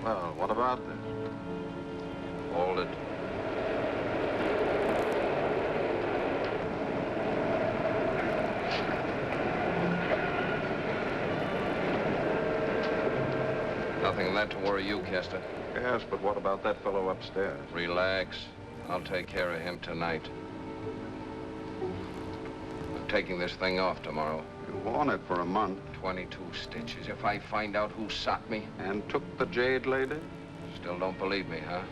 Well, what about this? Hold it. Nothing left to worry you, Kester. Yes, but what about that fellow upstairs? Relax. I'll take care of him tonight. I'm taking this thing off tomorrow. You worn it for a month. 22 stitches. If I find out who shot me... And took the jade lady? Still don't believe me, huh?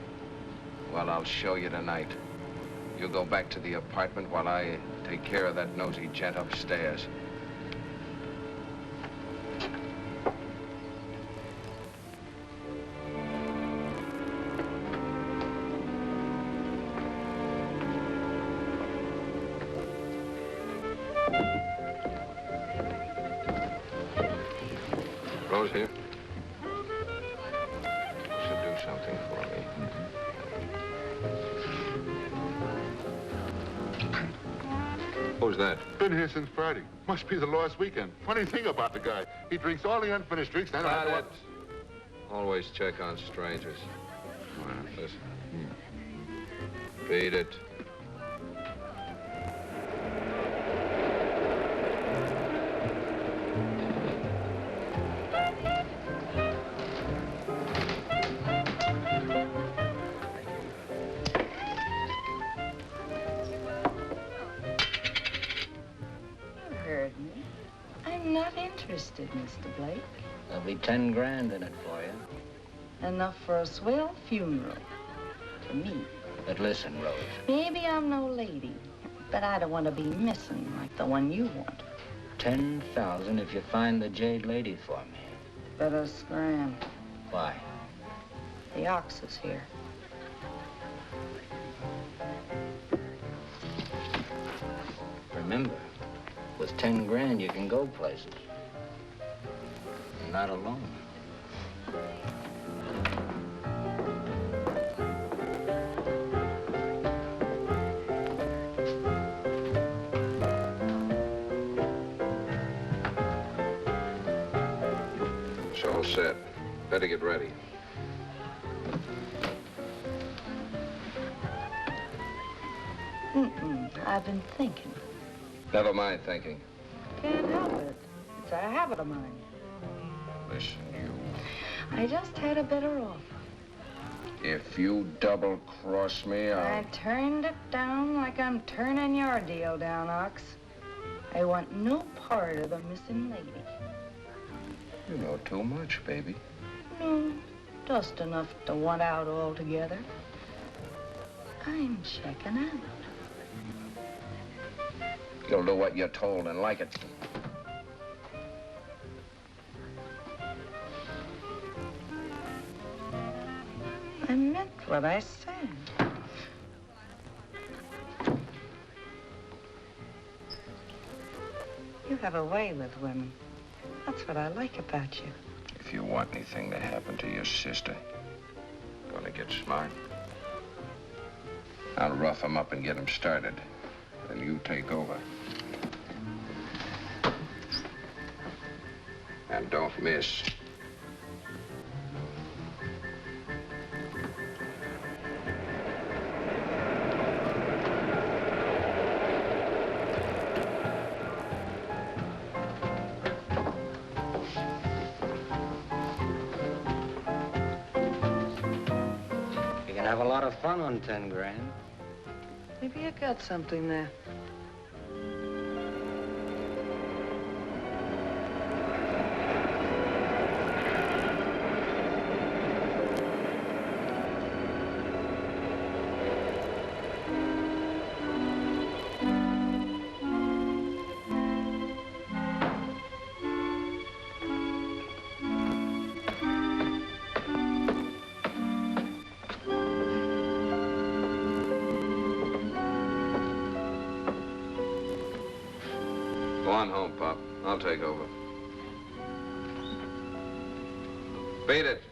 Well, I'll show you tonight. You go back to the apartment while I take care of that nosy gent upstairs. Rose here. Should do something for me. Who's that? Been here since Friday. Must be the lost weekend. Funny thing about the guy. He drinks all the unfinished drinks and Got it. Always check on strangers. Listen. Beat it. Interested, Mr. Blake. There'll be 10 grand in it for you. Enough for a swell funeral. To me. But listen, Rose. Maybe I'm no lady, but I don't want to be missing like the one you want. 10,000 if you find the jade lady for me. Better scram. Why? The ox is here. Remember, with 10 grand you can go places. Not alone. It's all set. Better get ready. I've been thinking. Never mind thinking. Can't help it. It's a habit of mine. Listen, you. I just had a better offer. If you double-cross me, I turned it down like I'm turning your deal down, Ox. I want no part of the missing lady. You know too much, baby. No, just enough to want out altogether. I'm checking out. You'll do what you're told and like it. I meant what I said. You have a way with women. That's what I like about you. If you want anything to happen to your sister, gonna get smart. I'll rough him up and get him started. Then you take over. And don't miss. You can have a lot of fun on 10 grand. Maybe you got something there. Go on home, Pop. I'll take over. Beat it.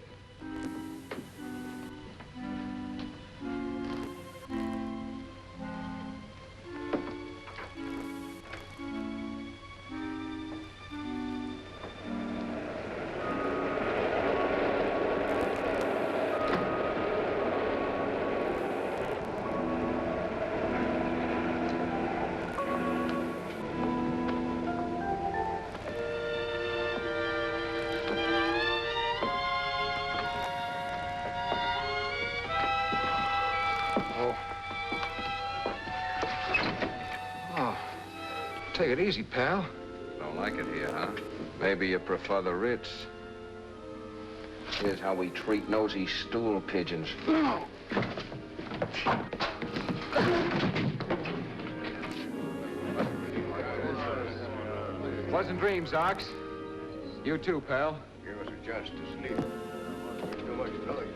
it easy, pal. Don't like it here, huh? Maybe you prefer the Ritz. Here's how we treat nosy stool pigeons. Pleasant dreams, Ox. You too, pal. Give us a chance to sleep. Too much noise.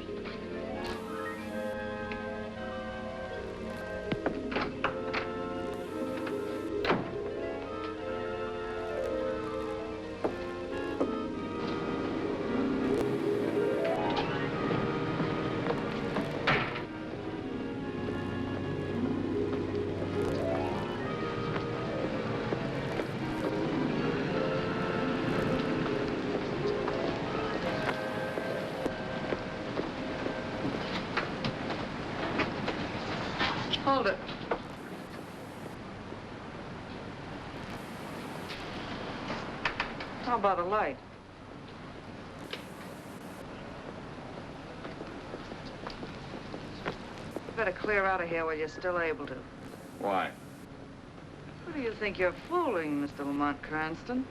Hold it. How about a light? You better clear out of here while you're still able to. Why? Who do you think you're fooling, Mr. Lamont Cranston?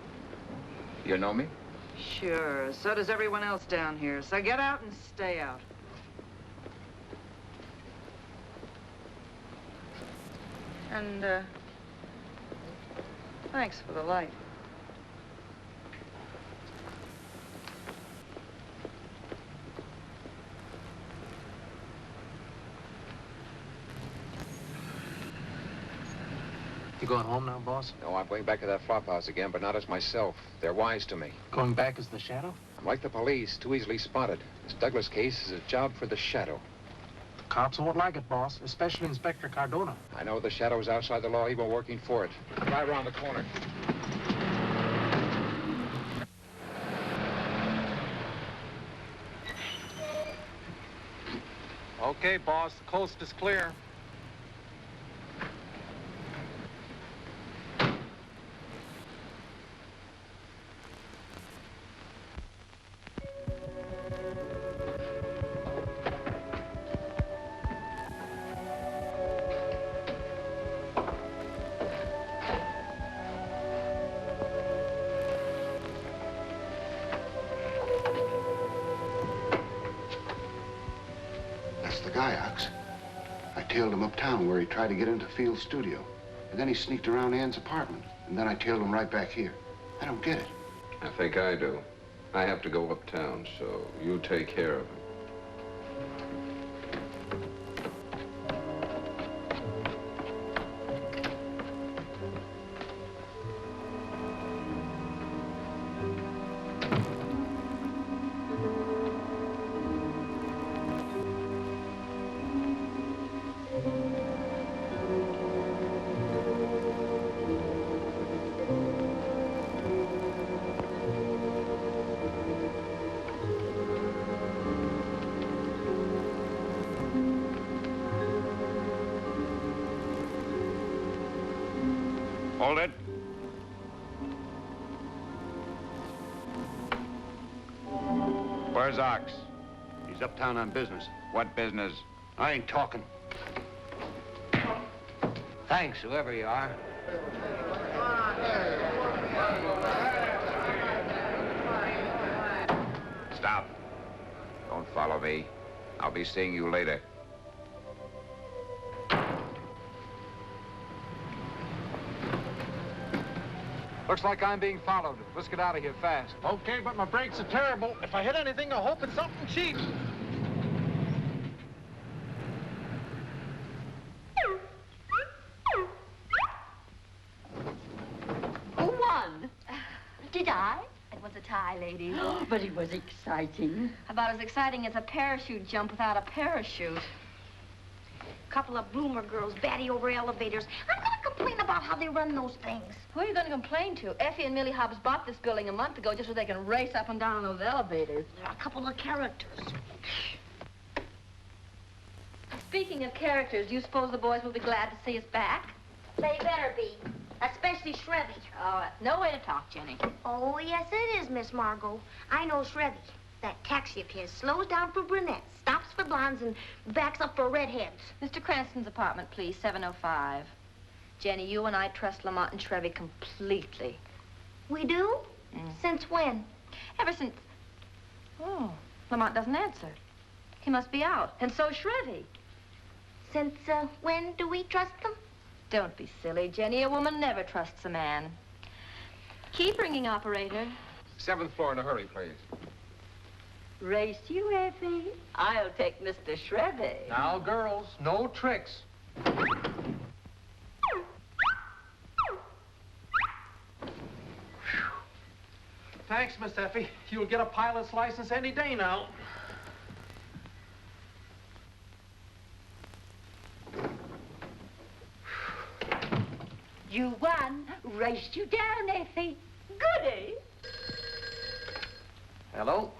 You know me? Sure, so does everyone else down here. So get out and stay out. And, thanks for the light. You going home now, boss? No, I'm going back to that flop house again, but not as myself. They're wise to me. Going back as the Shadow? I'm like the police, too easily spotted. This Douglas case is a job for the Shadow. The cops won't like it, boss, especially Inspector Cardona. I know the Shadow's outside the law, even working for it. Right around the corner. Okay, boss, the coast is clear. That's the guy, Ox. I tailed him uptown where he tried to get into Field's studio. And then he sneaked around Ann's apartment. And then I tailed him right back here. I don't get it. I think I do. I have to go uptown, so you take care of him. Hold it. Where's Ox? He's uptown on business. What business? I ain't talking. Thanks, whoever you are. Stop. Don't follow me. I'll be seeing you later. Looks like I'm being followed. Let's get out of here fast. Okay, but my brakes are terrible. If I hit anything, I hope it's something cheap. Who won? Did I? It was a tie, ladies. But it was exciting. About as exciting as a parachute jump without a parachute. Couple of bloomer girls batty over elevators. I'm gonna complain about how they run those things. Who are you going to complain to? Effie and Millie Hobbs bought this building a month ago just so they can race up and down those elevators. They're a couple of characters. Speaking of characters, do you suppose the boys will be glad to see us back? They better be. Especially Shrevey. Oh, no way to talk, Jenny. Oh, yes, it is, Miss Margot. I know Shrevey. That taxi of his slows down for brunettes, stops for blondes, and backs up for redheads. Mr. Cranston's apartment, please, 705. Jenny, you and I trust Lamont and Shrevey completely. We do? Since when? Ever since... Oh, Lamont doesn't answer. He must be out. And so Shrevey. Since when do we trust them? Don't be silly, Jenny. A woman never trusts a man. Keep ringing, operator. 7th floor in a hurry, please. Race you, Effie. I'll take Mr. Shrevey. Now, girls, no tricks. Thanks, Miss Effie. You'll get a pilot's license any day now. You won. Raced you down, Effie. Goody. Hello?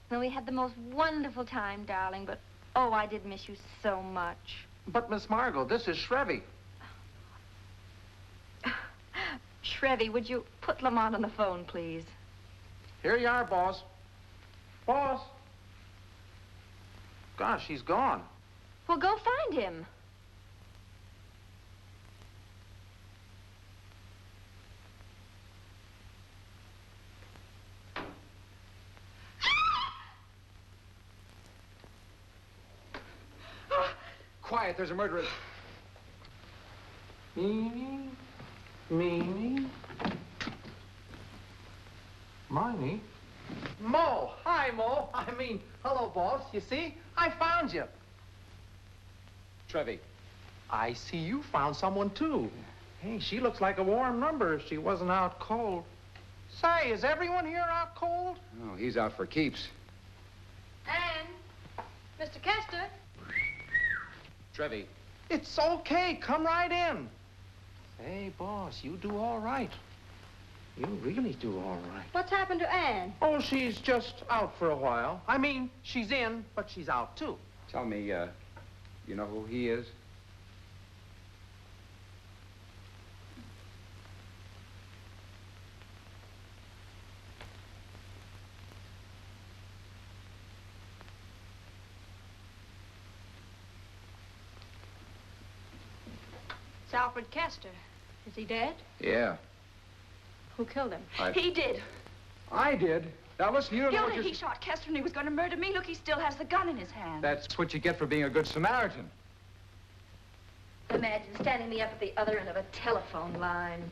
Well, we had the most wonderful time, darling, but oh, I did miss you so much. But, Miss Margot, this is Shrevey. Shrevey, would you put Lamont on the phone, please? Here you are, boss. Boss. Gosh, he's gone. Well, go find him. Quiet, there's a murderer. Meanie, meanie, miny. Mo! Hi, Mo. I mean, hello, boss. You see? I found you. Shrevey. I see you found someone, too. Hey, she looks like a warm number if she wasn't out cold. Say, is everyone here out cold? Oh, he's out for keeps. And Mr. Kester. Shrevey. It's okay. Come right in. Hey, boss, you do all right. You really do all right. What's happened to Anne? Oh, she's just out for a while. I mean, she's in, but she's out, too. Tell me, you know who he is? It's Alfred Kester. Is he dead? Yeah. Who killed him? He did. I did. Now listen, you don't know what Gilda, you're... he shot Kester and he was going to murder me. Look, he still has the gun in his hand. That's what you get for being a good Samaritan. Imagine standing me up at the other end of a telephone line.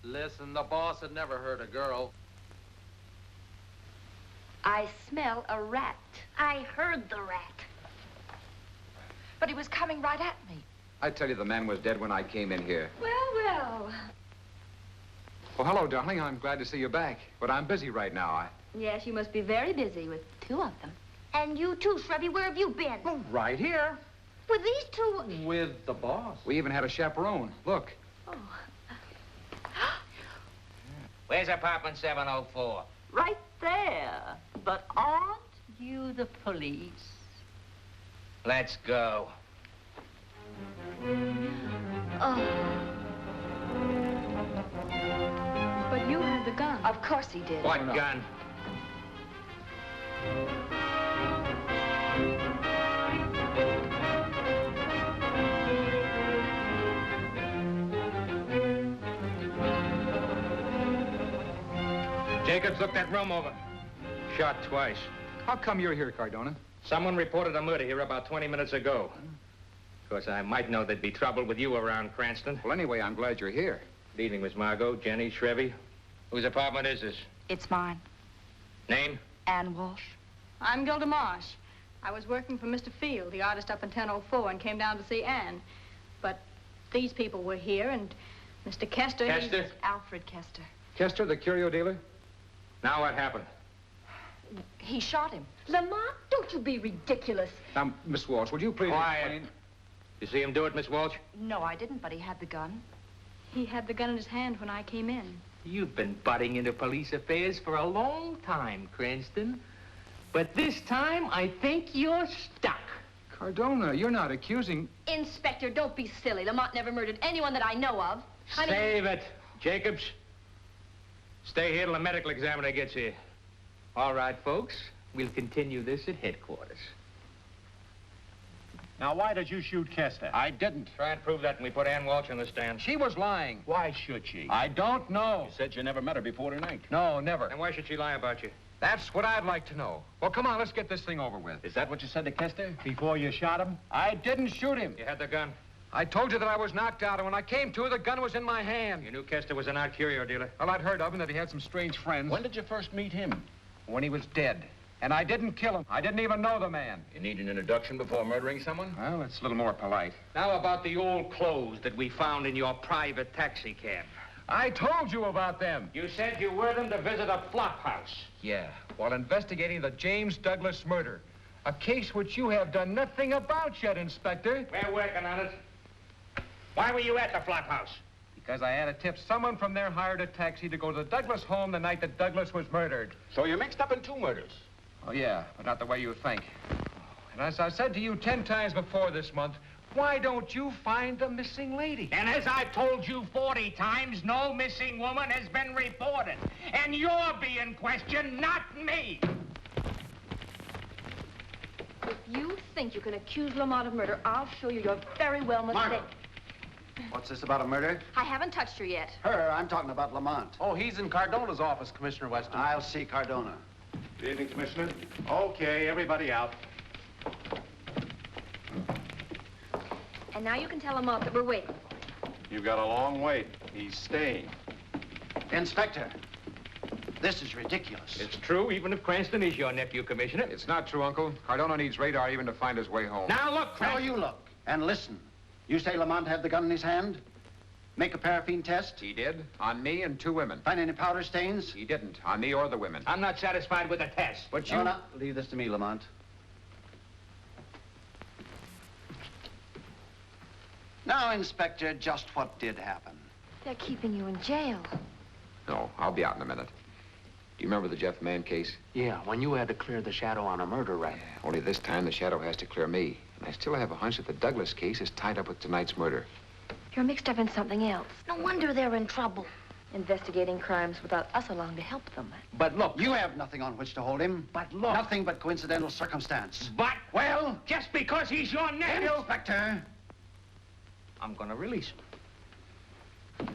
Listen, the boss had never hurt a girl. I smell a rat. I heard the rat. But he was coming right at me. I tell you, the man was dead when I came in here. Well, well. Oh, hello, darling. I'm glad to see you back. But I'm busy right now. Yes, you must be very busy with two of them. And you too, Shrevey. Where have you been? Oh, right here. With these two? With the boss. We even had a chaperone. Look. Oh. Where's apartment 704? Right there. But aren't you the police? Let's go. Oh. But you had the gun. Of course he did. What gun? Jacobs, look that room over. Shot twice. How come you're here, Cardona? Someone reported a murder here about 20 minutes ago. Of course, I might know there'd be trouble with you around Cranston. Well, anyway, I'm glad you're here. Good evening, Miss Margot, Jenny, Shrevey. Whose apartment is this? It's mine. Name? Ann Walsh. I'm Gilda Marsh. I was working for Mr. Field, the artist up in 1004, and came down to see Anne. But these people were here, and Mr. Kester... Kester? He's Alfred Kester. Kester, the curio dealer? Now what happened? He shot him. Lamont, don't you be ridiculous. Now, Miss Walsh, would you please Quiet. explain? You see him do it, Miss Walsh? No, I didn't, but he had the gun. He had the gun in his hand when I came in. You've been butting into police affairs for a long time, Cranston. But this time, I think you're stuck. Cardona, you're not accusing... Inspector, don't be silly. Lamont never murdered anyone that I know of. Save it. Jacobs, stay here till the medical examiner gets here. All right, folks. We'll continue this at headquarters. Now, why did you shoot Kester? I didn't. Try and prove that when we put Ann Walsh on the stand. She was lying. Why should she? I don't know. You said you never met her before tonight. No, never. And why should she lie about you? That's what I'd like to know. Well, come on, let's get this thing over with. Is that what you said to Kester before you shot him? I didn't shoot him. You had the gun. I told you that I was knocked out, and when I came to, the gun was in my hand. You knew Kester was an art curio dealer. Well, I'd heard of him, that he had some strange friends. When did you first meet him? When he was dead. And I didn't kill him. I didn't even know the man. You need an introduction before murdering someone? Well, it's a little more polite. Now about the old clothes that we found in your private taxi cab. I told you about them. You said you wore them to visit a flop house. Yeah, while investigating the James Douglas murder. A case which you have done nothing about yet, Inspector. We're working on it. Why were you at the flop house? Because I had a tip. Someone from there hired a taxi to go to the Douglas home the night that Douglas was murdered. So you're mixed up in two murders. Oh, yeah, but not the way you think. And as I said to you 10 times before this month, why don't you find the missing lady? And as I've told you 40 times, no missing woman has been reported. And you're being questioned, not me. If you think you can accuse Lamont of murder, I'll show you you're very well mistaken. Margot. What's this about a murder? I haven't touched her yet. Her, I'm talking about Lamont. Oh, he's in Cardona's office, Commissioner Weston. I'll see Cardona. Good evening, Commissioner. Okay, everybody out. And now you can tell Lamont that we're waiting. You've got a long wait. He's staying. Inspector, this is ridiculous. It's true, even if Cranston is your nephew, Commissioner. It's not true, Uncle. Cardona needs radar even to find his way home. Now look, Now Cranston. you look and listen. You say Lamont had the gun in his hand? Make a paraffin test? He did, on me and 2 women. Find any powder stains? He didn't, on me or the women. I'm not satisfied with the test. But you... No, no, leave this to me, Lamont. Now, Inspector, just what did happen? They're keeping you in jail. No, I'll be out in a minute. Do you remember the Jeff Mann case? Yeah, when you had to clear the shadow on a murder rap. Only this time the shadow has to clear me. And I still have a hunch that the Douglas case is tied up with tonight's murder. You're mixed up in something else. No wonder they're in trouble. Investigating crimes without us along to help them. But look... You have nothing on which to hold him. But look... Nothing but coincidental circumstance. But Well, just because he's your nephew... Inspector. I'm gonna release him.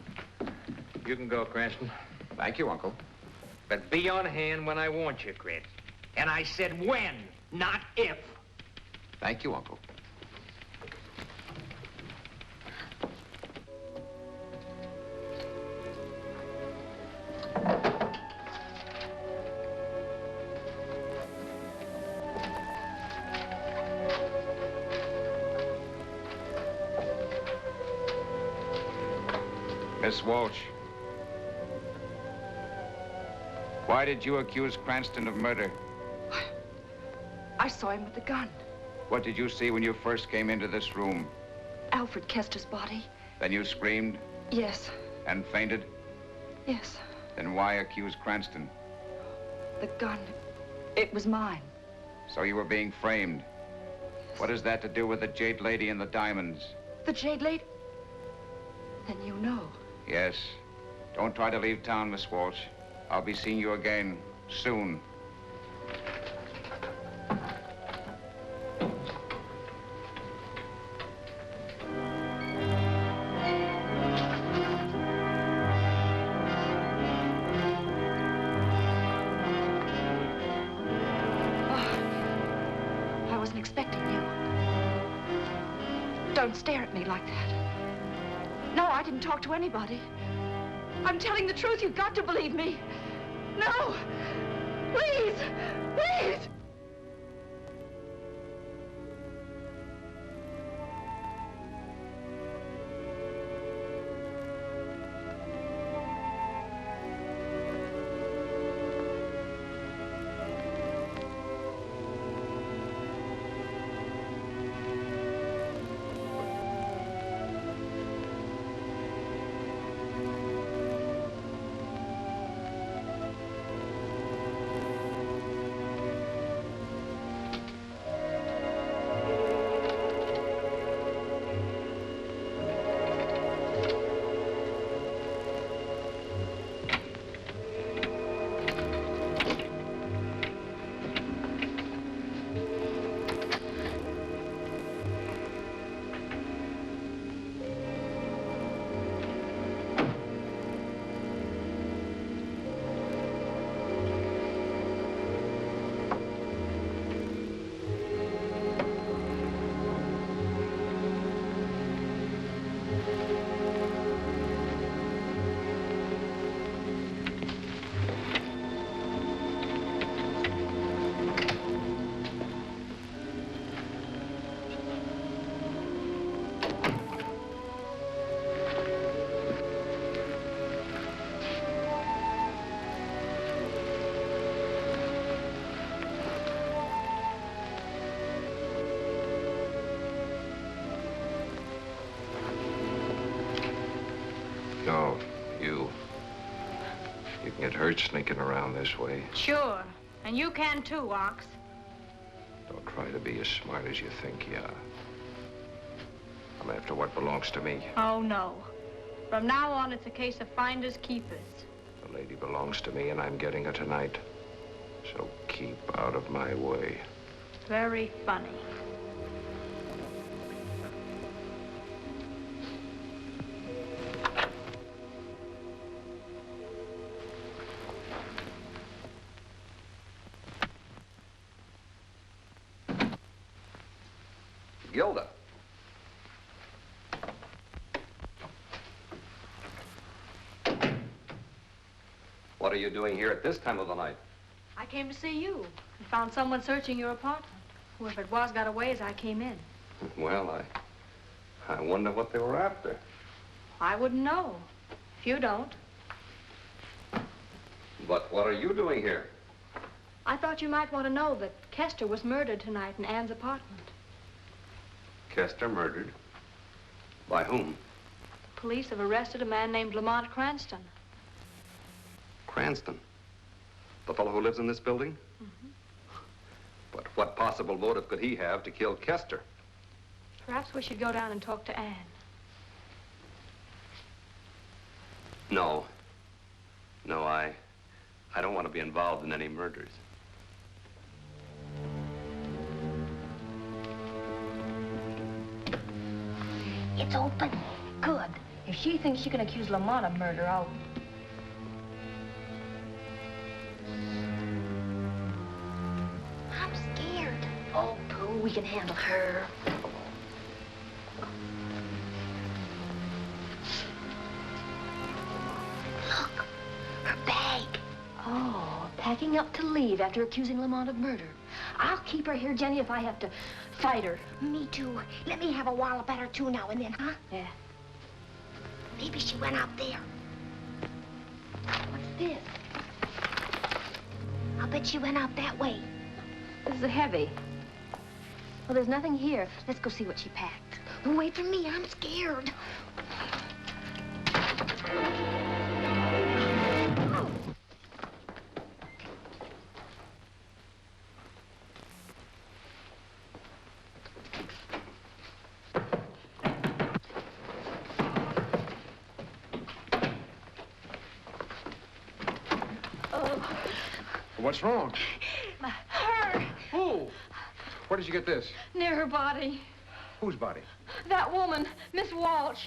You can go, Cranston. Thank you, Uncle. But be on hand when I want you, Cranston. And I said when, not if. Thank you, Uncle. Miss Walsh, why did you accuse Cranston of murder? I saw him with the gun. What did you see when you first came into this room? Alfred Kester's body. Then you screamed Yes, and fainted? yes. Then why accuse Cranston? The gun. It was mine. So you were being framed. What has that to do with the Jade Lady and the diamonds? The Jade Lady? Then you know. Yes. Don't try to leave town, Miss Walsh. I'll be seeing you again soon. I wasn't expecting you. Don't stare at me like that. No, I didn't talk to anybody. I'm telling the truth. You've got to believe me. No! Please! Please! You can get hurt sneaking around this way. Sure. And you can too, Ox. Don't try to be as smart as you think you are. I'm after what belongs to me. Oh, no. From now on, it's a case of finders keepers. The lady belongs to me, and I'm getting her tonight. So keep out of my way. Very funny. Gilda. What are you doing here at this time of the night? I came to see you and found someone searching your apartment. Whoever it was got away as I came in. Well, I wonder what they were after. I wouldn't know. If you don't. But what are you doing here? I thought you might want to know that Kester was murdered tonight in Ann's apartment. Kester murdered? By whom? Police have arrested a man named Lamont Cranston. Cranston? The fellow who lives in this building? Mm-hmm. But what possible motive could he have to kill Kester? Perhaps we should go down and talk to Ann. No. No, I don't want to be involved in any murders. It's open. Good. If she thinks she can accuse Lamont of murder, I'll... I'm scared. Oh, Pooh, we can handle her. Look, her bag. Oh, packing up to leave after accusing Lamont of murder. I'll keep her here, Jenny, if I have to fight her. Me too. Let me have a wallop at her too now and then, huh? Yeah. Maybe she went out there. What's this? I'll bet she went out that way. This is heavy. Well, there's nothing here. Let's go see what she packed. Wait for me. I'm scared. What's wrong? Her. Who? Where did you get this? Near her body. Whose body? That woman, Miss Walsh.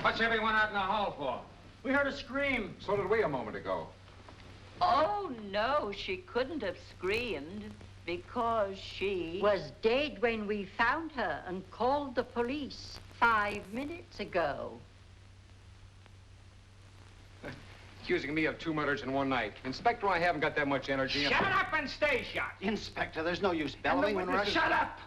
What's everyone out in the hall for? We heard a scream. So did we a moment ago. Oh, no, she couldn't have screamed because she... was dead when we found her and called the police 5 minutes ago. Accusing me of 2 murders in one night. Inspector, I haven't got that much energy. Shut up and stay shut. Inspector, there's no use bellowing when we're... Shut up!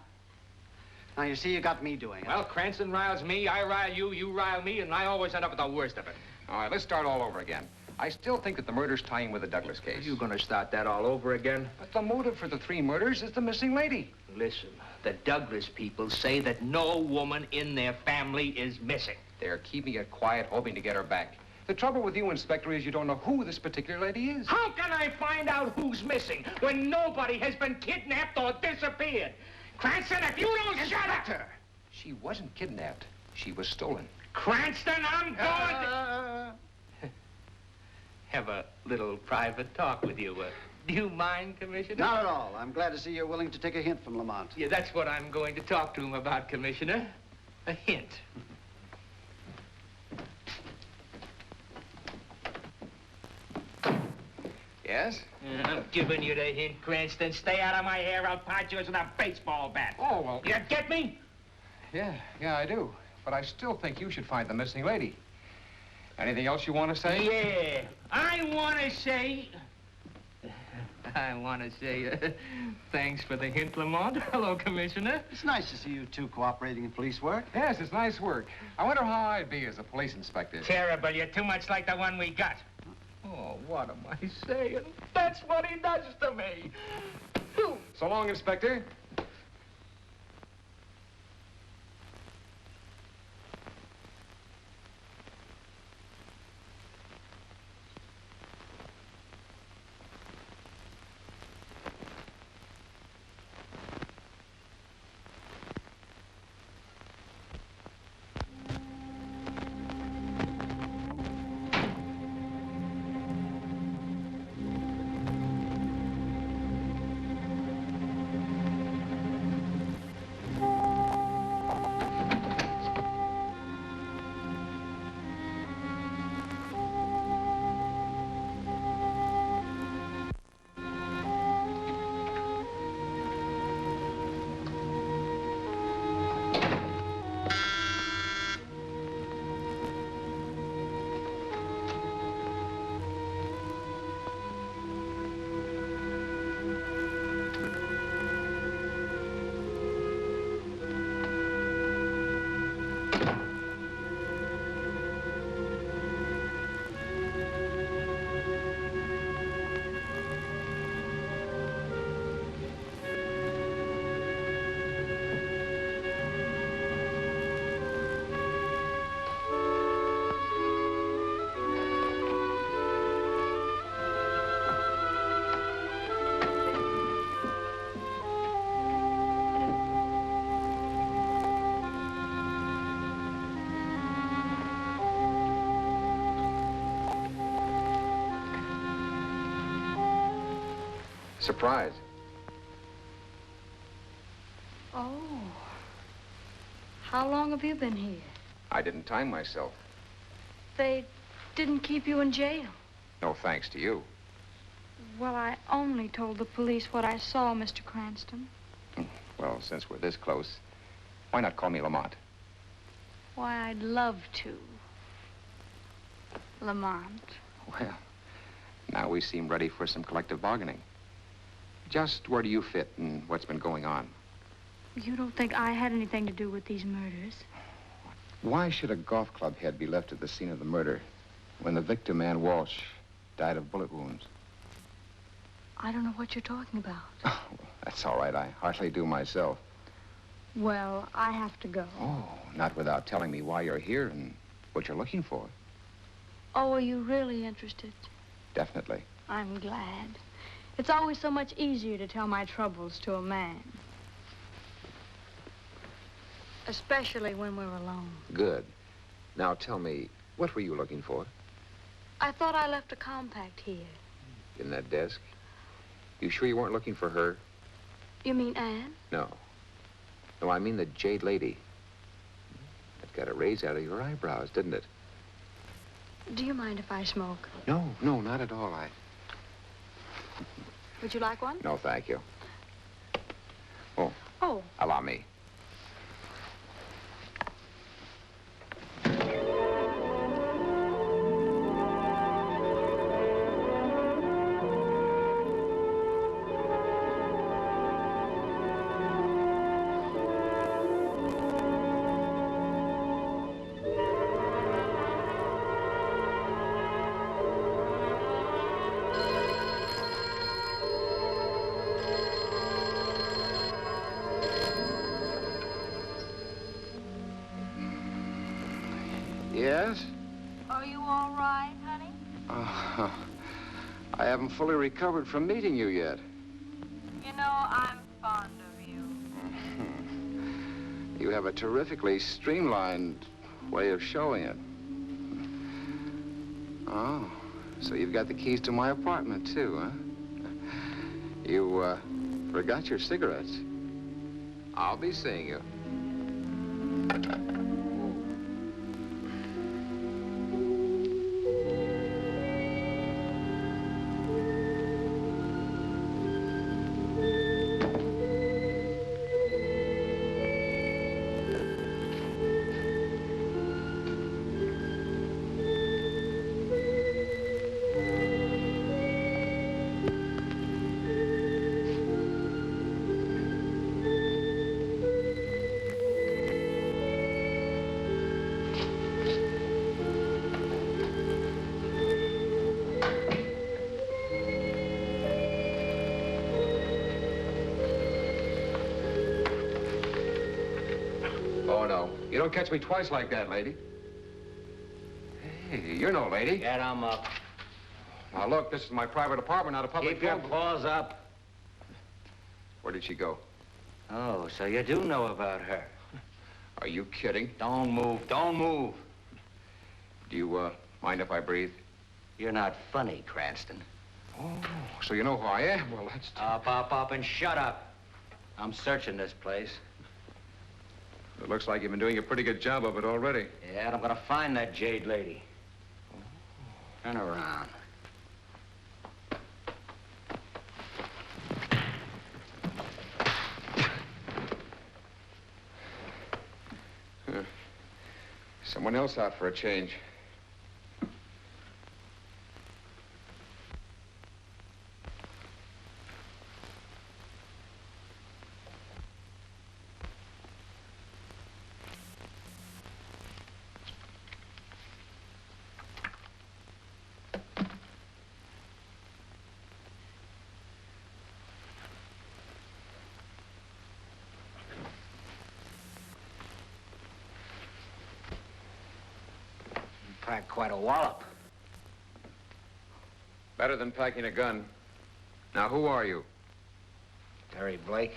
Now, you see, you got me doing it. Well, Cranston riles me, I rile you, you rile me, and I always end up with the worst of it. All right, let's start all over again. I still think that the murders tie in with the Douglas case. Are you going to start that all over again? But the motive for the 3 murders is the missing lady. Listen, the Douglas people say that no woman in their family is missing. They're keeping it quiet, hoping to get her back. The trouble with you, Inspector, is you don't know who this particular lady is. How can I find out who's missing when nobody has been kidnapped or disappeared? Cranston, if you don't shut up! She wasn't kidnapped. She was stolen. Cranston, I'm going Have a little private talk with you. Do you mind, Commissioner? Not at all. I'm glad to see you're willing to take a hint from Lamont. Yeah, that's what I'm going to talk to him about, Commissioner. A hint. Yes? I'm giving you the hint, Cranston. Stay out of my hair. I'll pot you with a baseball bat. Oh, well... You get me? Yeah, I do. But I still think you should find the missing lady. Anything else you want to say? Yeah. I want to say, thanks for the hint, Lamont. Hello, Commissioner. It's nice to see you two cooperating in police work. Yes, it's nice work. I wonder how I'd be as a police inspector. Terrible. You're too much like the one we got. Oh, what am I saying? That's what he does to me. So long, Inspector. Surprise. Oh. How long have you been here? I didn't time myself. They didn't keep you in jail. No thanks to you. Well, I only told the police what I saw, Mr. Cranston. Well, since we're this close, why not call me Lamont? Why, I'd love to. Lamont. Well, now we seem ready for some collective bargaining. Just where do you fit in what's been going on? You don't think I had anything to do with these murders? Why should a golf club head be left at the scene of the murder when the victim, Ann Walsh, died of bullet wounds? I don't know what you're talking about. Oh, well, that's all right. I hardly do myself. Well, I have to go. Oh, not without telling me why you're here and what you're looking for. Oh, are you really interested? Definitely. I'm glad. It's always so much easier to tell my troubles to a man. Especially when we're alone. Good. Now tell me, what were you looking for? I thought I left a compact here. In that desk? You sure you weren't looking for her? You mean Anne? No. No, I mean the jade lady. That got a raise out of your eyebrows, didn't it? Do you mind if I smoke? No, not at all. Would you like one? No, thank you. Oh. Oh. Allow me. Yes? Are you all right, honey? I haven't fully recovered from meeting you yet. You know, I'm fond of you. You have a terrifically streamlined way of showing it. Oh, so you've got the keys to my apartment, too, huh? You, forgot your cigarettes. I'll be seeing you. You don't catch me twice like that, lady. Hey, you're no lady. Get 'em up. Now, look, this is my private apartment, not a public Keep your club. paws up. Where did she go? Oh, so you do know about her. Are you kidding? Don't move. Don't move. Do you, mind if I breathe? You're not funny, Cranston. Oh, so you know who I am? Well, that's... Up, and shut up. I'm searching this place. It looks like you've been doing a pretty good job of it already. Yeah, and I'm gonna find that jade lady. Turn around. Someone else out for a change. Packed quite a wallop. Better than packing a gun. Now, who are you? Terry Blake.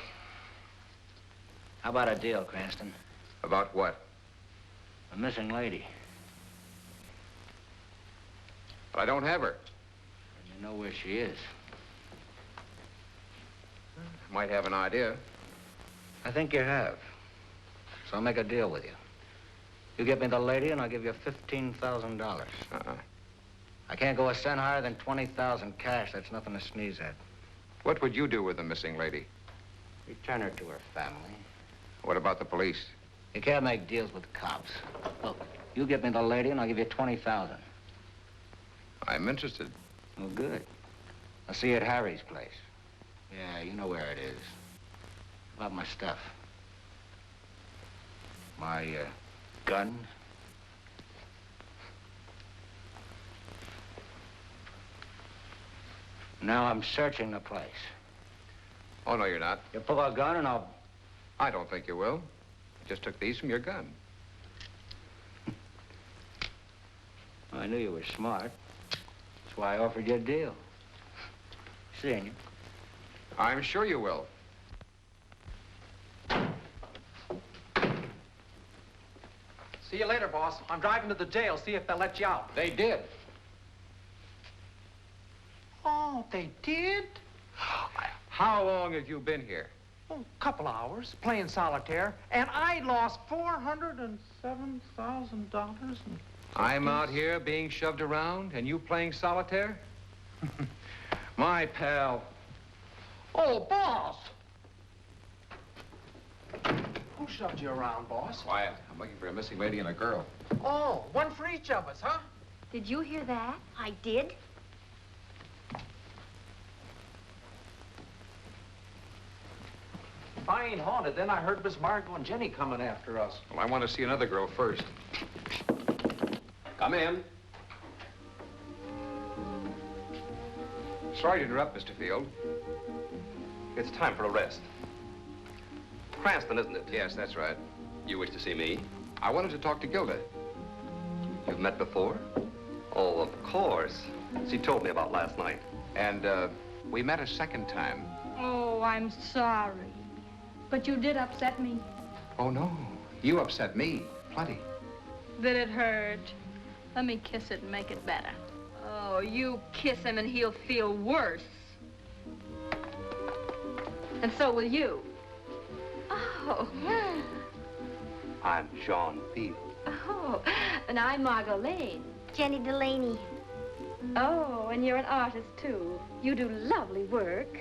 How about a deal, Cranston? About what? A missing lady. But I don't have her. And you know where she is. Might have an idea. I think you have. So I'll make a deal with you. You get me the lady and I'll give you $15,000. I can't go a cent higher than 20,000 cash. That's nothing to sneeze at. What would you do with the missing lady? Return her to her family. What about the police? You can't make deals with cops. Look, you get me the lady and I'll give you 20,000. I'm interested. Oh, good. I'll see you at Harry's place. Yeah, you know where it is. About my stuff. My, gun. Now I'm searching the place. Oh, no, you're not. You pull a gun and I'll... I don't think you will. I just took these from your gun. I knew you were smart. That's why I offered you a deal. Seeing you. I'm sure you will. See you later, boss. I'm driving to the jail, see if they'll let you out. They did. Oh, they did? How long have you been here? Oh, a couple hours, playing solitaire, and I lost $407,000. I'm out here being shoved around, and you playing solitaire? My pal. Oh, boss! Who shoved you around, boss? Quiet. I'm looking for a missing lady and a girl. Oh, one for each of us, huh? Did you hear that? I did. If I ain't haunted, then I heard Miss Margot and Jenny coming after us. Well, I want to see another girl first. Come in. Sorry to interrupt, Mr. Field. It's time for a rest. Cranston, isn't it? Yes, that's right. You wish to see me? I wanted to talk to Gilda. You've met before? Oh, of course. She told me about last night. And, we met a second time. Oh, I'm sorry. But you did upset me. Oh, no. You upset me. Plenty. Did it hurt? Let me kiss it and make it better. Oh, you kiss him and he'll feel worse. And so will you. Oh. I'm John Field. Oh, and I'm Margot Lane. Jenny Delaney. Oh, and you're an artist, too. You do lovely work.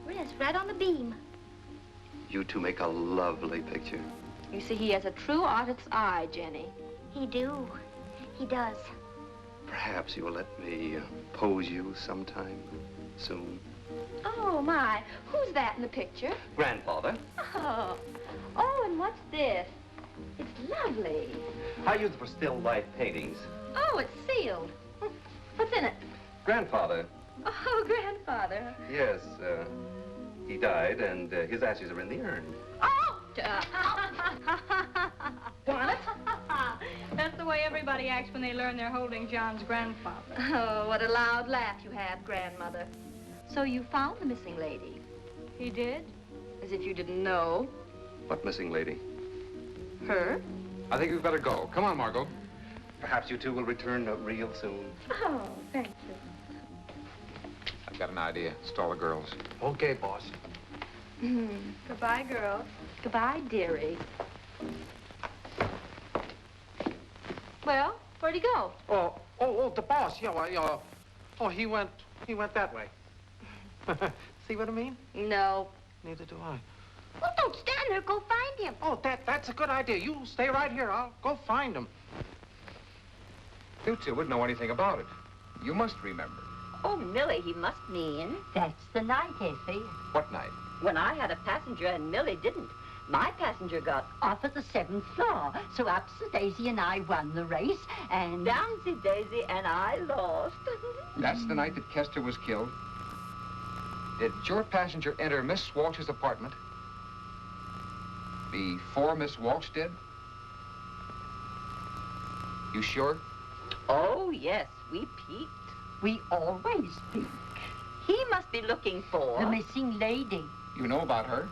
Yes, right on the beam. You two make a lovely picture. You see, he has a true artist's eye, Jenny. He do. He does. Perhaps you'll let me pose you sometime soon. Oh, my. Who's that in the picture? Grandfather. Oh. Oh, and what's this? It's lovely. I use it for still life paintings. Oh, it's sealed. What's in it? Grandfather. Oh, grandfather. Yes, he died, and his ashes are in the urn. Oh! What? That's the way everybody acts when they learn they're holding John's grandfather. Oh, what a loud laugh you have, grandmother. So you found the missing lady? He did? As if you didn't know. What missing lady? Her? I think we've better go. Come on, Margot. Perhaps you two will return real soon. Oh, thank you. I've got an idea. Stall the girls. Okay, boss. Goodbye, girls. Goodbye, dearie. Well, where'd he go? Oh, the boss. Yeah, well, oh, he went that way. See what I mean? No. Neither do I. Well, don't stand there. Go find him. Oh, that's a good idea. You stay right here. I'll go find him. You two wouldn't know anything about it. You must remember. Oh, Millie, he must mean. That's the night, Effie. What night? When I had a passenger and Millie didn't. My passenger got off at the 7th floor, so Upsy Daisy and I won the race, and Downsy Daisy and I lost. That's the night that Kester was killed. Did your passenger enter Miss Walsh's apartment before Miss Walsh did? You sure? Oh, yes, we peeked. We always peek. He must be looking for... The missing lady. You know about her?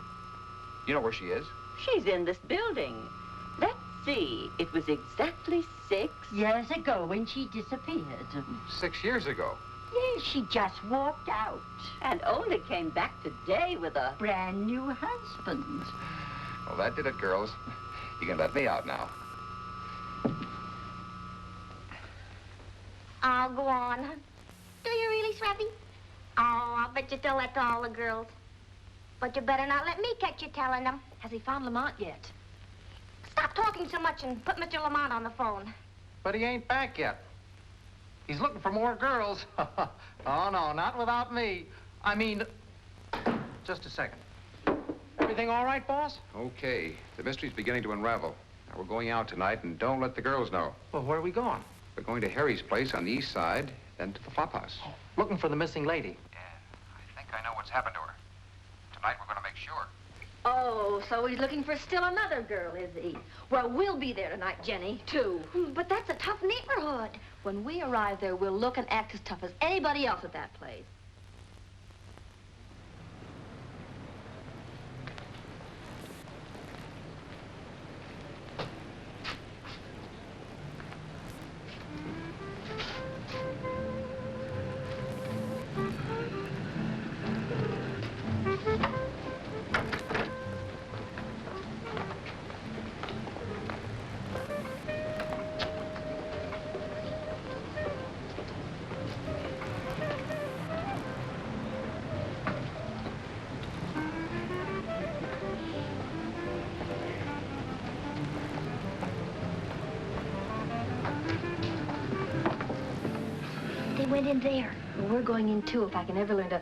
You know where she is? She's in this building. Let's see. It was exactly 6 years ago when she disappeared. 6 years ago? Yes, she just walked out. And only came back today with a brand new husband. Well, that did it, girls. You can let me out now. Oh, go on. Do you really, Scrappy? Oh, I'll bet you tell that to all the girls. But you better not let me catch you telling them. Has he found Lamont yet? Stop talking so much and put Mr. Lamont on the phone. But he ain't back yet. He's looking for more girls. Oh, no, not without me. I mean, just a second. Everything all right, boss? Okay. The mystery's beginning to unravel. Now, we're going out tonight, and don't let the girls know. Well, where are we going? We're going to Harry's place on the east side, then to the flop house. Oh, looking for the missing lady. Yeah, I think I know what's happened to her. Tonight, we're going to make sure. Oh, so he's looking for still another girl, is he? Well, we'll be there tonight, Jenny, too. But that's a tough neighborhood. When we arrive there, we'll look and act as tough as anybody else at that place. Went in there. Well, we're going in, too, if I can ever learn to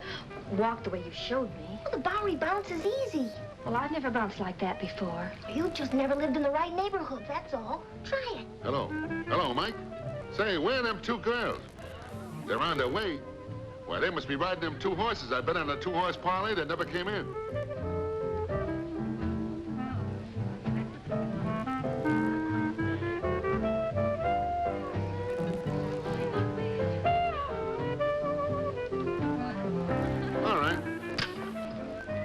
walk the way you showed me. Well, the Bowery bounce is easy. Well, I've never bounced like that before. You just never lived in the right neighborhood, that's all. Try it. Hello. Hello, Mike. Say, where are them two girls? They're on their way. Why, they must be riding them two horses. I bet on a two-horse parlay that never came in.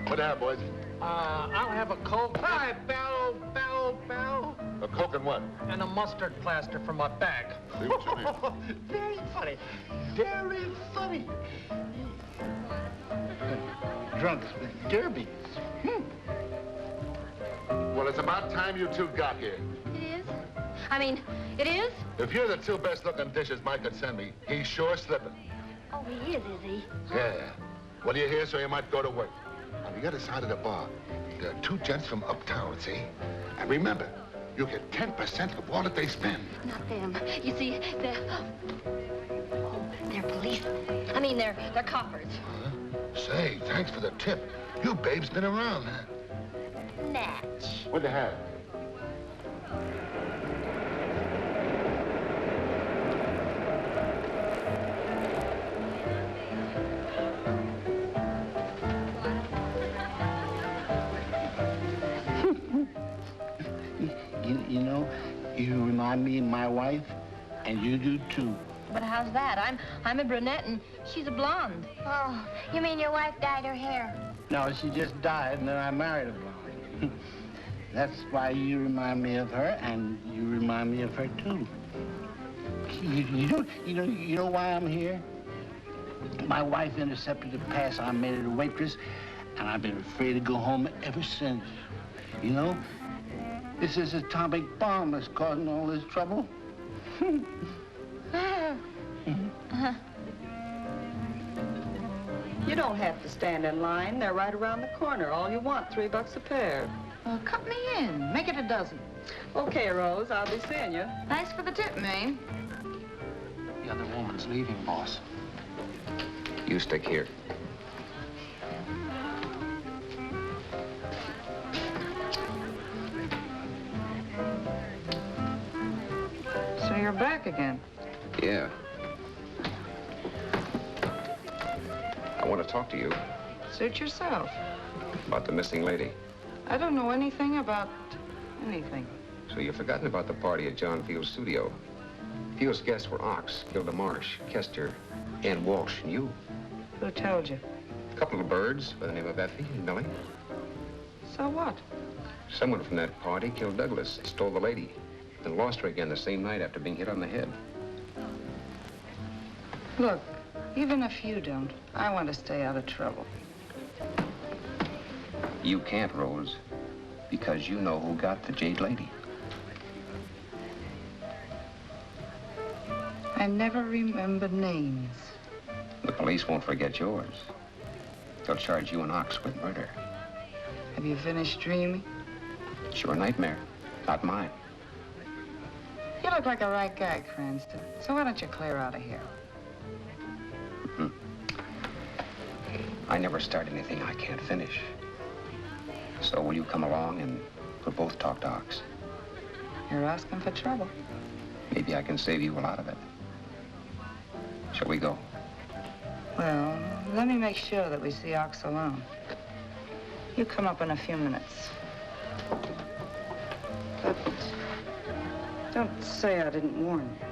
What that, boys? I'll have a Coke. Hi, Bell. A Coke and what? And a mustard plaster for my bag. See what you mean. Very funny. Very funny. Drunks with derbies. Well, it's about time you two got here. It is? I mean, it is? If you're the two best-looking dishes Mike could send me, he's sure slipping. Oh, he is he? Yeah. Well, you're here, so you might go to work. On the other side of the bar, there are two gents from uptown, see? And remember, you get 10% of all that they spend. Not them. You see, they're policemen. I mean, they're coppers. Huh? Say, thanks for the tip. You babes been around, huh? Natch. What'd they have? You know, you remind me of my wife, and you do too. But how's that? I'm a brunette and she's a blonde. Oh, you mean your wife dyed her hair? No, she just died, and then I married a blonde. That's why you remind me of her, and you remind me of her too. You know why I'm here? My wife intercepted a pass I made at a waitress, and I've been afraid to go home ever since. You know, this is atomic bomb that's causing all this trouble. You don't have to stand in line. They're right around the corner. All you want, $3 a pair. Well, cut me in. Make it a dozen. Okay, Rose, I'll be seeing you. Thanks for the tip, Mame. The other woman's leaving, boss. You stick here. So you're back again. Yeah. I want to talk to you Suit yourself. about the missing lady. I don't know anything about anything. So you've forgotten about the party at John Field's studio. Field's guests were Ox, Gilda Marsh, Kester, Ann Walsh, and you. Who told you? A couple of birds by the name of Effie and Millie. So what? Someone from that party killed Douglas, stole the lady, and lost her again the same night after being hit on the head. Look, Even if you don't, I want to stay out of trouble. You can't, Rose, because you know who got the Jade Lady. I never remember names. The police won't forget yours. They'll charge you and Ox with murder. Have you finished dreaming? It's your nightmare, not mine. You look like a right guy, Cranston. So why don't you clear out of here? I never start anything I can't finish. So will you come along and we'll both talk to Ox? You're asking for trouble. Maybe I can save you a lot of it. Shall we go? Well, let me make sure that we see Ox alone. You come up in a few minutes. But don't say I didn't warn you.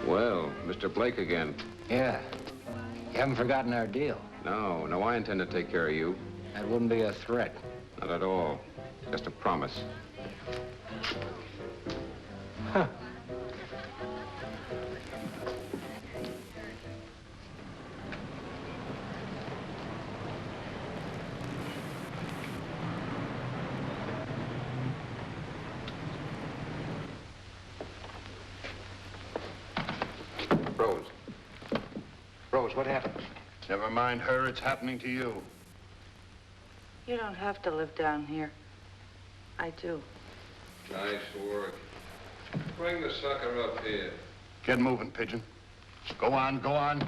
Well, Mr. Blake again. Yeah. You haven't forgotten our deal. No, I intend to take care of you. That wouldn't be a threat. Not at all. Just a promise. Huh. Rose, what happened? Never mind her, it's happening to you. You don't have to live down here. I do. Nice work. Bring the sucker up here. Get moving, Pigeon. Go on, go on.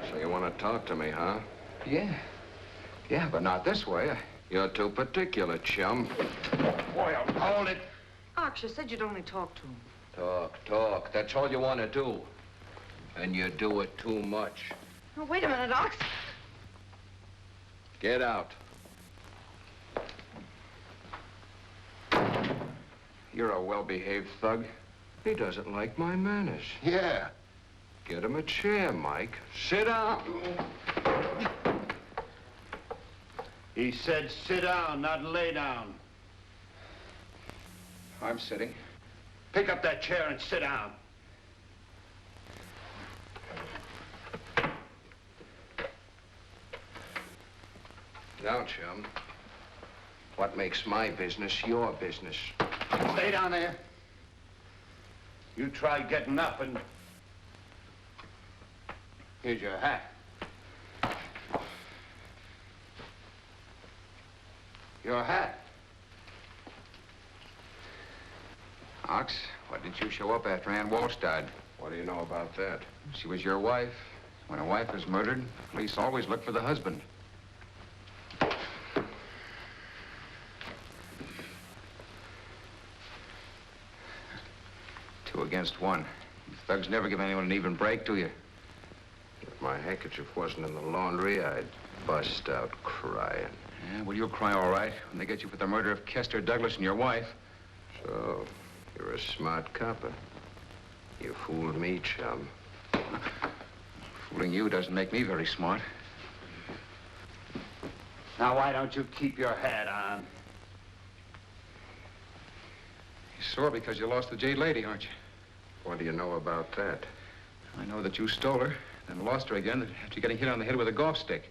So you want to talk to me, huh? Yeah. Yeah, but not this way. You're too particular, chum. Boy, hold it. Ox, you said you'd only talk to him. Talk. That's all you want to do. And you do it too much. Oh, wait a minute, Ox. Get out. You're a well-behaved thug. He doesn't like my manners. Yeah. Get him a chair, Mike. Sit down. He said sit down, not lay down. I'm sitting. Pick up that chair and sit down. Now, chum, what makes my business your business? Stay down there. You try getting up and... Here's your hat. Your hat. Ox, why didn't you show up after Ann Walsh died? What do you know about that? She was your wife. When a wife is murdered, police always look for the husband. 2 against 1. You thugs never give anyone an even break, do you? If my handkerchief wasn't in the laundry, I'd bust out crying. Yeah, well, you'll cry all right when they get you for the murder of Kester Douglas and your wife. So, you're a smart copper. You fooled me, chum. Fooling you doesn't make me very smart. Now, why don't you keep your hat on? You're sore because you lost the Jade Lady, aren't you? What do you know about that? I know that you stole her, then lost her again after getting hit on the head with a golf stick.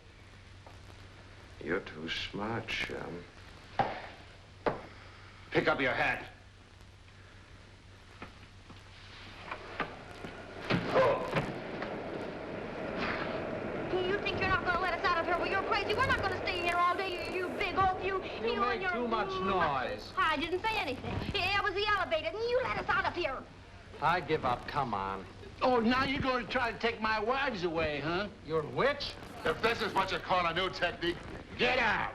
You're too smart, chum. Pick up your hat. You think you're not going to let us out of here? Well, you're crazy. We're not going to stay here all day, you big oaf. You make too much noise. I didn't say anything. It was the elevator, and you let us out of here. I give up. Come on. Oh, now you're going to try to take my wives away, huh? You're a witch? If this is what you call a new technique, get out.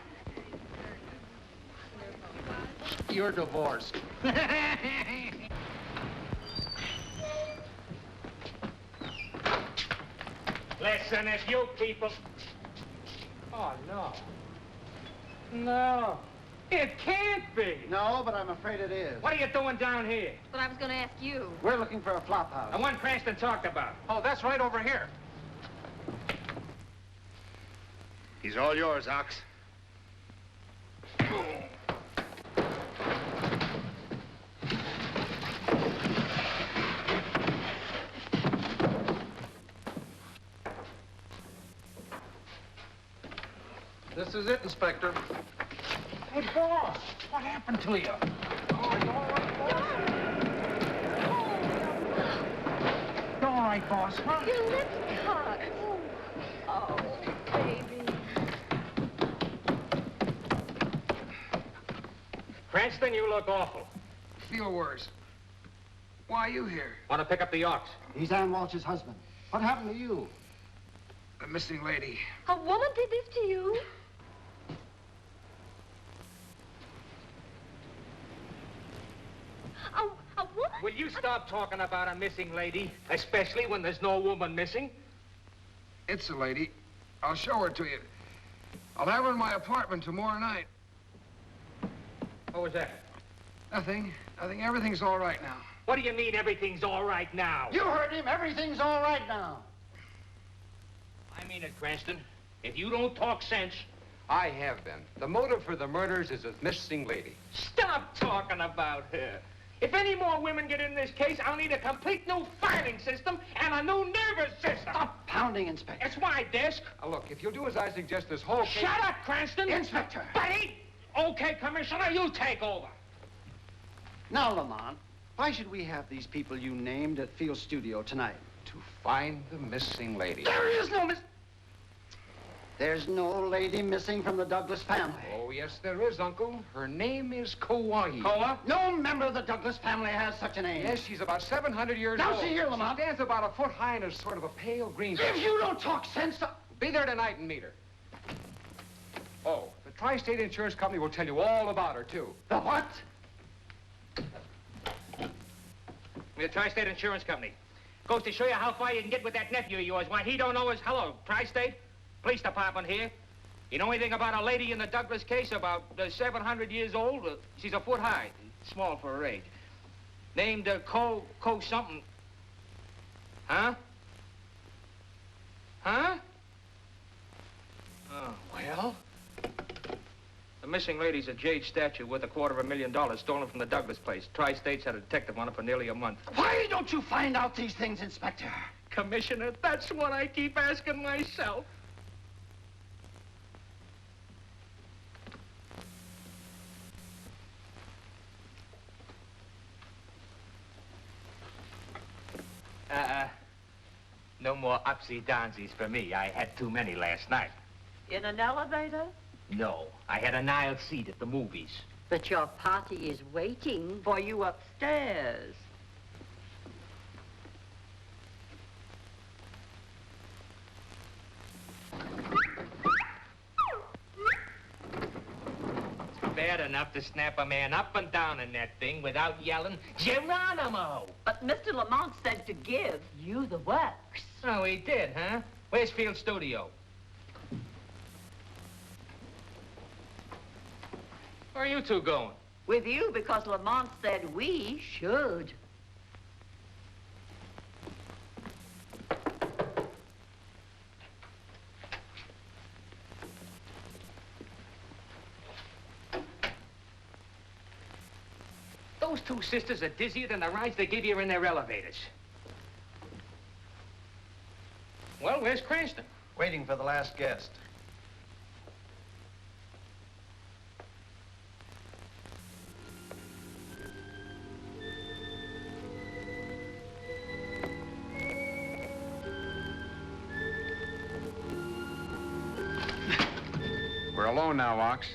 You're divorced. Listen, if you people... Oh, no. No. It can't be. No, but I'm afraid it is. What are you doing down here? But I was going to ask you. We're looking for a flop house. The one Cranston talked about. Oh, that's right over here. He's all yours, Ox. This is it, Inspector. Hey, boss, what happened to you? You all right, boss, huh? Your lip's cut. Oh, baby. Cranston, you look awful. Feel worse. Why are you here? Want to pick up the ox? He's Ann Walsh's husband. What happened to you? The missing lady. A woman did this to you? A woman? Will you stop talking about a missing lady, especially when there's no woman missing? It's a lady. I'll show her to you. I'll have her in my apartment tomorrow night. What was that? Nothing. Nothing. Everything's all right now. What do you mean everything's all right now? You heard him. Everything's all right now. I mean it, Cranston. If you don't talk sense... I have been. The motive for the murders is a missing lady. Stop talking about her. If any more women get in this case, I'll need a complete new filing system and a new nervous system. Stop pounding, Inspector. It's my desk. Now, look, if you'll do as I suggest, this whole case... Shut up, Cranston. Inspector. Buddy. Okay, Commissioner, you take over. Now, Lamont, why should we have these people you named at Field Studio tonight? To find the missing lady. There is no There's no lady missing from the Douglas family. Oh, yes, there is, Uncle. Her name is Kauai. Koa? No member of the Douglas family has such a name. Yes, she's about 700 years Now, old. see here, Lamont. She stands about a foot high and is sort of a pale green. If you don't talk sense... Be there tonight and meet her. Oh, the Tri-State Insurance Company will tell you all about her, too. The what? The Tri-State Insurance Company. Goes to show you how far you can get with that nephew of yours. Why he don't know his... Hello, Tri-State? Police Department here. You know anything about a lady in the Douglas case about 700 years old? She's a foot high, small for her age. Named Co something. Huh? Huh? Oh, well. The missing lady's a jade statue worth $250,000 stolen from the Douglas place. Tri-State's had a detective on it for nearly a month. Why don't you find out these things, Inspector? Commissioner, that's what I keep asking myself. No more upsy-downsies for me. I had too many last night. In an elevator? No, I had an aisle seat at the movies. But your party is waiting for you upstairs. Bad enough to snap a man up and down in that thing without yelling, Geronimo! But Mr. Lamont said to give you the works. Oh, he did, huh? Where's Field Studio? Where are you two going? With you because Lamont said we should. Those two sisters are dizzier than the rides they give you in their elevators. Well, where's Cranston? Waiting for the last guest. We're alone now, Ox.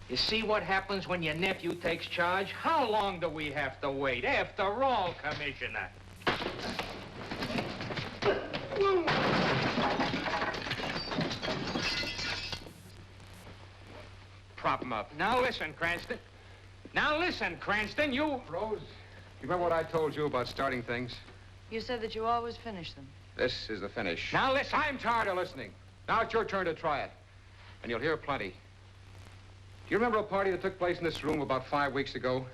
You see what happens when your nephew takes charge? How long do we have to wait? After all, Commissioner. Prop him up. Now listen, Cranston. You... Rose, you remember what I told you about starting things? You said that you always finish them. This is the finish. Now listen. I'm tired of listening. Now it's your turn to try it. And you'll hear plenty. Do you remember a party that took place in this room about 5 weeks ago?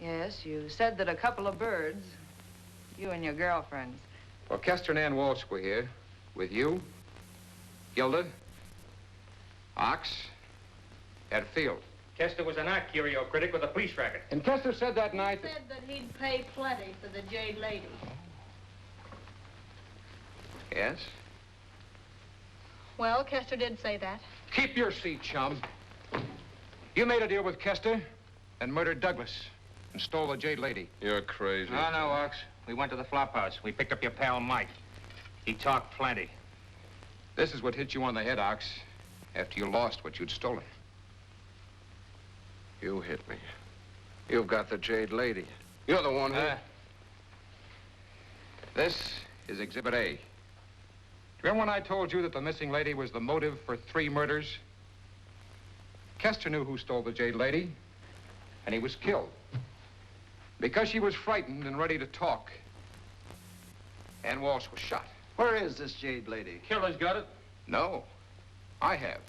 Yes, you said that a couple of birds, you and your girlfriends. Well, Kester and Ann Walsh were here with you, Gilda, Ox, Ed Field. Kester was an art curio critic with a police racket. And Kester said that night... Said that he'd pay plenty for the Jade Lady. Yes? Well, Kester did say that. Keep your seat, chum. You made a deal with Kester and murdered Douglas and stole the Jade Lady. You're crazy. No, Ox. We went to the flop house. We picked up your pal, Mike. He talked plenty. This is what hit you on the head, Ox, after you lost what you'd stolen. You hit me. You've got the Jade Lady. You're the one who... This is Exhibit A. Remember when I told you that the missing lady was the motive for 3 murders? Kester knew who stole the Jade Lady, and he was killed. Because she was frightened and ready to talk. Ann Walsh was shot. Where is this Jade Lady? Killer's got it. No, I have.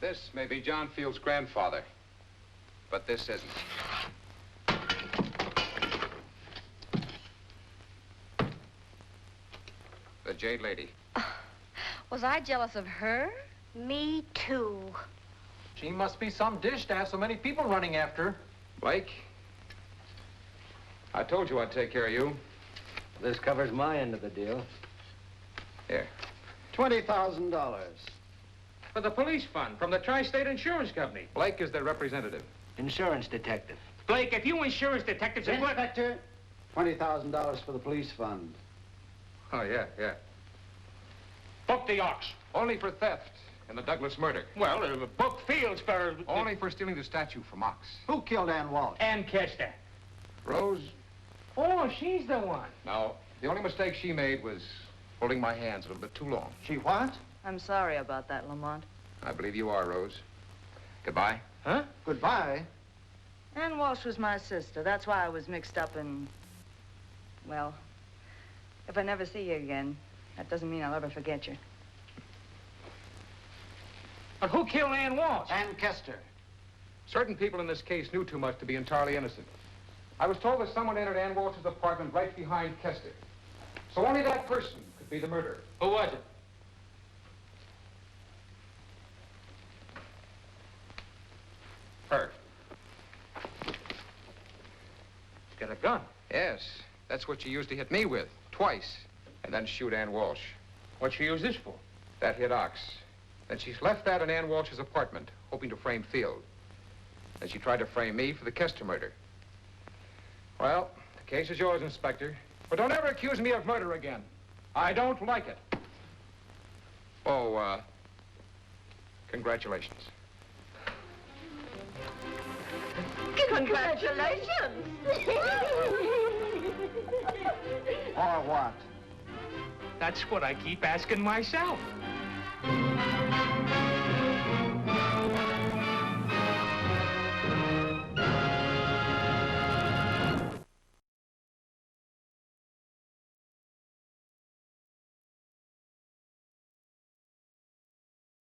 This may be John Field's grandfather, but this isn't. The Jade Lady. Was I jealous of her? Me too. She must be some dish to have so many people running after her. Blake, I told you I'd take care of you. This covers my end of the deal. Here. $20,000. For the police fund from the Tri-State Insurance Company. Blake is their representative. Insurance detective. Blake, if you insurance detectives... Inspector, $20,000 for the police fund. Oh, yeah. Book the Ox. Only for theft in the Douglas murder. Well, book Fields for... Only for stealing the statue from Ox. Who killed Ann Walsh? And Kester. Rose? Oh, she's the one. No, the only mistake she made was holding my hands a little bit too long. She what? I'm sorry about that, Lamont. I believe you are, Rose. Goodbye. Huh? Goodbye. Ann Walsh was my sister. That's why I was mixed up in... Well, if I never see you again, that doesn't mean I'll ever forget you. But who killed Ann Walsh? Ann Kester. Certain people in this case knew too much to be entirely innocent. I was told that someone entered Ann Walsh's apartment right behind Kester. So only that person could be the murderer. Who was it? Her. She's got a gun. Yes, that's what she used to hit me with, twice, and then shoot Ann Walsh. What'd she use this for? That hit Ox. Then she's left that in Ann Walsh's apartment, hoping to frame Field. Then she tried to frame me for the Kester murder. Well, the case is yours, Inspector. But don't ever accuse me of murder again. I don't like it. Oh, congratulations. Congratulations! Or what? That's what I keep asking myself.